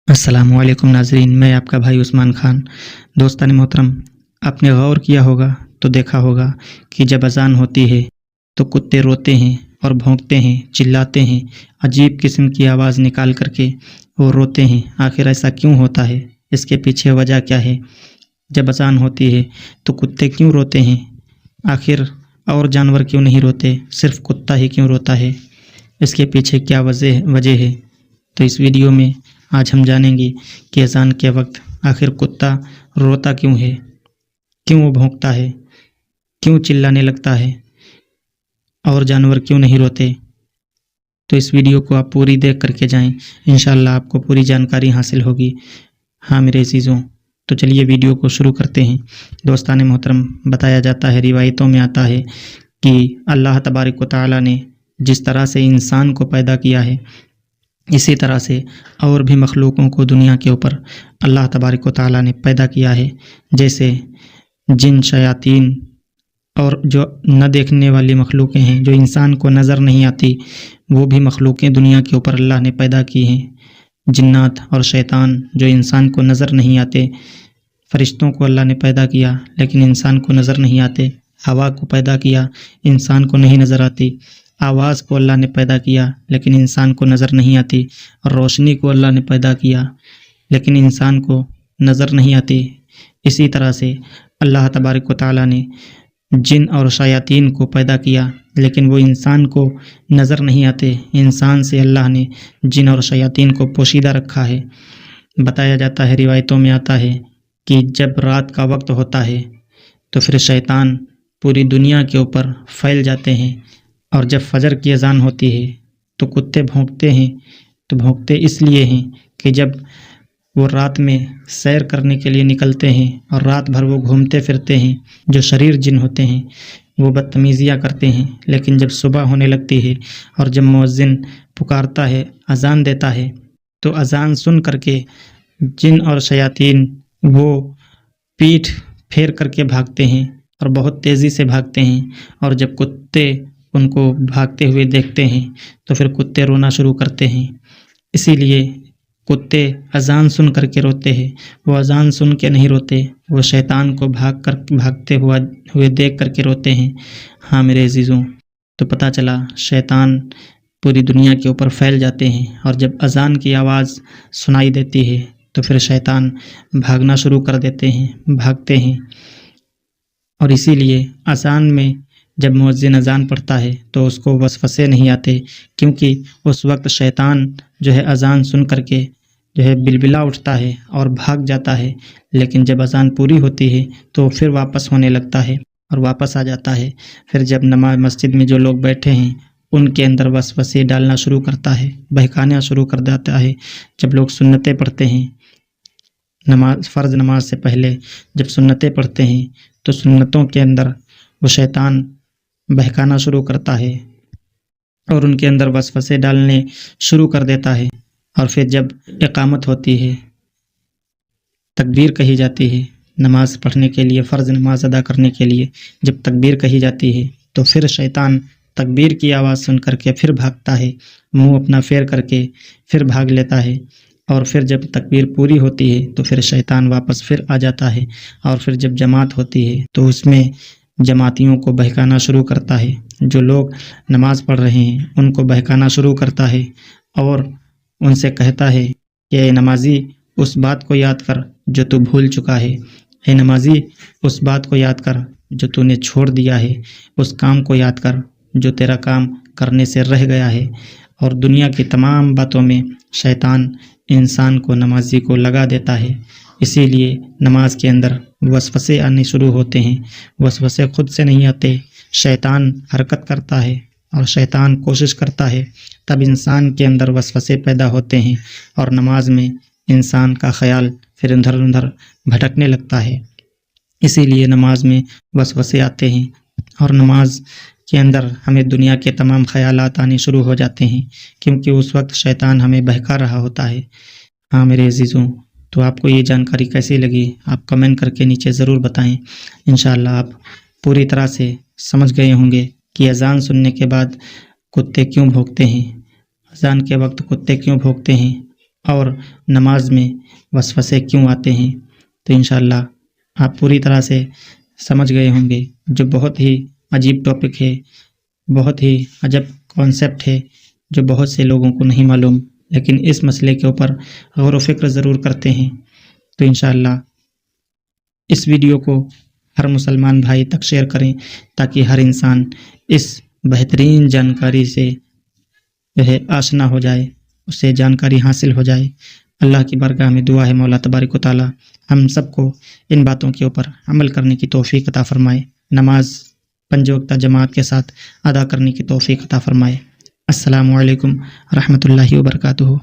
अस्सलाम वालेकुम नाज़रीन, मैं आपका भाई उस्मान खान। दोस्तान मोहतरम, आपने गौर किया होगा तो देखा होगा कि जब अज़ान होती है तो कुत्ते रोते हैं और भौंकते हैं, चिल्लाते हैं, अजीब किस्म की आवाज़ निकाल करके वो रोते हैं। आखिर ऐसा क्यों होता है? इसके पीछे वजह क्या है? जब अज़ान होती है तो कुत्ते क्यों रोते हैं? आखिर और जानवर क्यों नहीं रोते, सिर्फ कुत्ता ही क्यों रोता है? इसके पीछे क्या वजह है? तो इस वीडियो में आज हम जानेंगे कि अज़ान के वक्त आखिर कुत्ता रोता क्यों है, क्यों वो भौंकता है, क्यों चिल्लाने लगता है और जानवर क्यों नहीं रोते। तो इस वीडियो को आप पूरी देख करके जाएं, इंशाअल्लाह आपको पूरी जानकारी हासिल होगी। हाँ मेरे अज़ीज़ों, तो चलिए वीडियो को शुरू करते हैं। दोस्तान मोहतरम, बताया जाता है, रिवायतों में आता है कि अल्लाह तबारक व तआला ने जिस तरह से इंसान को पैदा किया है, इसी तरह से और भी मखलूकों को दुनिया के ऊपर अल्लाह तबारक व तआला ने पैदा किया है। जैसे जिन, शयातीन और जो न देखने वाली मखलूकें हैं, जो इंसान को नज़र नहीं आती, वो भी मखलूकें दुनिया के ऊपर अल्लाह ने पैदा की हैं। जिन्नात और शैतान जो इंसान को नज़र नहीं आते, फ़रिश्तों को अल्लाह ने पैदा किया लेकिन इंसान को नज़र नहीं आते। हवा को पैदा किया, इंसान को नहीं नज़र आती। आवाज़ को अल्लाह ने पैदा किया लेकिन इंसान को नज़र नहीं आती। और रोशनी को अल्लाह ने पैदा किया लेकिन इंसान को नज़र नहीं आती। इसी तरह से अल्लाह तबारक व तआला ने जिन और शयातीन को पैदा किया लेकिन वो इंसान को नज़र नहीं आते। इंसान से अल्लाह ने जिन और शयातीन को पोशीदा रखा है। बताया जाता है, रिवायतों में आता है कि जब रात का वक्त होता है तो फिर शैतान पूरी दुनिया के ऊपर फैल जाते हैं। और जब फजर की अज़ान होती है तो कुत्ते भौंकते हैं। तो भौंकते इसलिए हैं कि जब वो रात में सैर करने के लिए निकलते हैं और रात भर वो घूमते फिरते हैं, जो शरीर जिन होते हैं वो बदतमीज़ियाँ करते हैं। लेकिन जब सुबह होने लगती है और जब मुअज्जिन पुकारता है, अज़ान देता है, तो अज़ान सुन करके जिन और शयातीन वो पीठ फेर करके भागते हैं और बहुत तेज़ी से भागते हैं। और जब कुत्ते उनको भागते हुए देखते हैं तो फिर कुत्ते रोना शुरू करते हैं। इसीलिए कुत्ते अज़ान सुन करके रोते हैं। वो अज़ान सुन के नहीं रोते, वो शैतान को भागते हुए देख करके रोते हैं। हाँ मेरे अज़ीज़ों, तो पता चला शैतान पूरी दुनिया के ऊपर फैल जाते हैं और जब अज़ान की आवाज़ सुनाई देती है तो फिर शैतान भागना शुरू कर देते हैं, भागते हैं। और इसीलिए अज़ान में जब मुअज्जिन अज़ान पढ़ता है तो उसको वसवसे नहीं आते, क्योंकि उस वक्त शैतान जो है अज़ान सुन करके जो है बिलबिला उठता है और भाग जाता है। लेकिन जब अज़ान पूरी होती है तो फिर वापस होने लगता है और वापस आ जाता है। फिर जब नमाज मस्जिद में जो लोग बैठे हैं उनके अंदर वसवसे डालना शुरू करता है, बहकाना शुरू कर देता है। जब लोग सुन्नतें पढ़ते हैं, फ़र्ज़ नमाज से पहले जब सुन्नतें पढ़ते हैं तो सुन्नतों के अंदर वो शैतान बहकाना शुरू करता है और उनके अंदर वसवसे डालने शुरू कर देता है। और फिर जब इक़ामत होती है, तकबीर कही जाती है नमाज़ पढ़ने के लिए, फ़र्ज़ नमाज अदा करने के लिए जब तकबीर कही जाती है तो फिर शैतान तकबीर की आवाज़ सुन करके फिर भागता है, मुंह अपना फेर करके फिर भाग लेता है। और फिर जब तकबीर पूरी होती है तो फिर शैतान वापस फिर आ जाता है। और फिर जब जमात होती है तो उसमें जमातियों को बहकाना शुरू करता है। जो लोग नमाज़ पढ़ रहे हैं उनको बहकाना शुरू करता है और उनसे कहता है कि ए नमाज़ी, उस बात को याद कर जो तू भूल चुका है। ए नमाज़ी, उस बात को याद कर जो तूने छोड़ दिया है। उस काम को याद कर जो तेरा काम करने से रह गया है। और दुनिया की तमाम बातों में शैतान इंसान को, नमाज़ी को लगा देता है। इसीलिए नमाज के अंदर वसवसे आने शुरू होते हैं। वसवसे खुद से नहीं आते, शैतान हरकत करता है और शैतान कोशिश करता है, तब इंसान के अंदर वसवसे पैदा होते हैं और नमाज में इंसान का ख़याल फिर इधर उधर भटकने लगता है। इसीलिए नमाज में वसवसे आते हैं और नमाज के अंदर हमें दुनिया के तमाम ख़यालात आने शुरू हो जाते हैं, क्योंकि उस वक्त शैतान हमें बहका रहा होता है। हाँ मेरे अज़ीज़ों, तो आपको ये जानकारी कैसी लगी आप कमेंट करके नीचे ज़रूर बताएं। इंशाअल्लाह आप पूरी तरह से समझ गए होंगे कि अज़ान सुनने के बाद कुत्ते क्यों भौंकते हैं, अज़ान के वक्त कुत्ते क्यों भौंकते हैं اور نماز میں وسوسے کیوں آتے ہیں، تو انشاءاللہ آپ پوری طرح سے سمجھ گئے ہوں گے، جو بہت ہی عجیب ٹاپک ہے، بہت ہی عجب کانسیپٹ ہے، جو بہت سے لوگوں کو نہیں معلوم، لیکن اس مسئلے کے اوپر غور و فکر ضرور کرتے ہیں۔ تو انشاءاللہ اس ویڈیو کو ہر مسلمان بھائی تک شیئر کریں تاکہ ہر انسان اس بہترین جانکاری سے جو ہے آشنا ہو جائے، اسے جانکاری حاصل ہو جائے۔ اللہ کی بارگاہ میں دعا ہے مولا تبارک و تعالی ہم سب کو ان باتوں کے اوپر عمل کرنے کی توفیق عطا فرمائے، نماز 5 وقتہ جماعت کے ساتھ ادا کرنے کی توفیق عطا فرمائے۔ السلام علیکم رحمۃ اللہ وبرکاتہ۔